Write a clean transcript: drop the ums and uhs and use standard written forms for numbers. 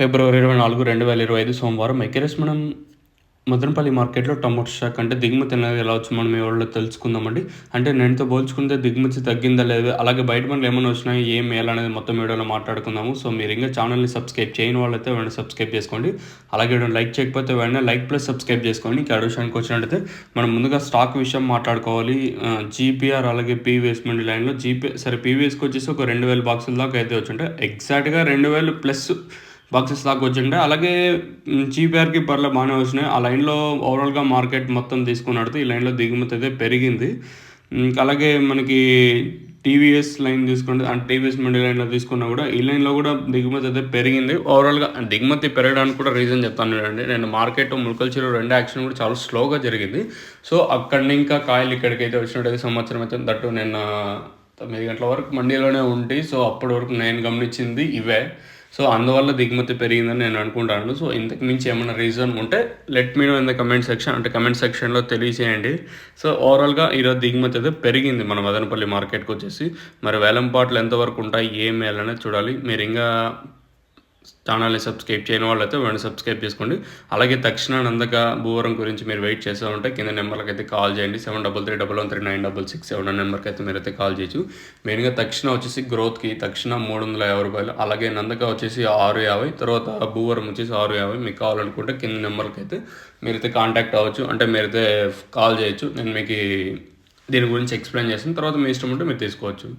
ఫిబ్రవరి 24, 2025 సోమవారం ఎకరేస్ మనం మదనపల్లి మార్కెట్‌లో టమోటా స్టాక్ అంటే దిగుమతి అనేది ఎలా వచ్చిందో మనం ఈ వీడియోలో తెలుసుకుందామండి. అంటే నిన్నతో పోల్చుకుంటే దిగుమతి తగ్గిందా లేదా? అలాగే బయట పనులు ఏమన్నా వచ్చినాయా? ఏం మేలనేది మొత్తం వీడియోలో మాట్లాడుకుందాము. సో మీరు ఇంకా ఛానల్‌ని సబ్స్క్రైబ్ చేయని వాళ్ళైతే వెంటనే సబ్స్క్రైబ్ చేసుకోండి. అలాగే వీడియోని లైక్ చేయకపోతే వెంటనే లైక్ ప్లస్ సబ్స్క్రైబ్ చేసుకోండి. ఇంకా విషయానికి వచ్చినట్టయితే మనం ముందుగా స్టాక్ విషయం మాట్లాడుకోవాలి. జీపీఆర్ అలాగే పీవీఎస్ మండి లైన్‌లో పీవీఎస్‌కి వచ్చేసి ఒక 2000 బాక్సుల దాకా అయితే వచ్చుంటాయి. ఎగ్జాక్ట్‌గా 2000 ప్లస్ బాక్సెస్ దాకా వచ్చిండే. అలాగే జీపీఆర్‌కి పర్లేదు బాగానే వచ్చినాయి. ఆ లైన్‌లో ఓవరాల్‌గా మార్కెట్ మొత్తం తీసుకున్నట్టయితే ఈ లైన్‌లో దిగుమతి అయితే పెరిగింది. అలాగే మనకి టీవీఎస్ లైన్ తీసుకుంటే అంటే టీవీఎస్ మండి లైన్‌లో తీసుకున్నా కూడా ఈ లైన్‌లో కూడా దిగుమతి అయితే పెరిగింది. ఓవరాల్‌గా దిగుమతి పెరగడానికి కూడా రీజన్ చెప్తాను చూడండి. నేను మార్కెట్ ములకల చెరువు 2 యాక్షన్ కూడా చాలా స్లోగా జరిగింది. సో అక్కడి ఇంకా కాయలు ఇక్కడికైతే వచ్చినట్టయితే సంవత్సరం అయితే దట్టు నిన్న 9 గంటల వరకు మండీలోనే ఉండి సో అప్పటి వరకు నేను గమనించింది ఇవే. సో అందువల్ల దిగుమతి పెరిగిందని నేను అనుకుంటాను. సో ఇంతకు మించి ఏమైనా రీజన్ ఉంటే let me know in the comment section. అంటే కమెంట్ సెక్షన్లో తెలియజేయండి. సో ఓవరాల్గా ఈరోజు దిగుమతి అయితే పెరిగింది మన మదనపల్లి మార్కెట్కి వచ్చేసి. మరి వేలంపాట్లు ఎంతవరకు ఉంటాయి ఏం వేయాలనేది చూడాలి. మీరు ఇంకా ఛానల్ని సబ్స్క్రైబ్ చేయని వాళ్ళైతే వెంటనే సబ్స్క్రైబ్ చేసుకోండి. అలాగే తక్షణ నందక భూవరం గురించి మీరు వెయిట్ చేస్తూ ఉంటే కింద నెంబర్కి అయితే కాల్ చేయండి. 7331139667 నెంబర్కి అయితే మీరైతే కాల్ చేయొచ్చు. మెయిన్గా తక్షణ వచ్చేసి గ్రోత్కి తక్షణ ₹350, అలాగే నందక వచ్చేసి 650, తర్వాత భూవరం వచ్చేసి 650. మీకు కావాలనుకుంటే కింద నెంబర్కి అయితే మీరైతే కాంటాక్ట్ అవ్వచ్చు. అంటే మీరైతే కాల్ చేయొచ్చు. నేను మీకు దీని గురించి ఎక్స్ప్లెయిన్ చేసిన తర్వాత మీ ఇష్టం ఉంటే మీరు తీసుకోవచ్చు.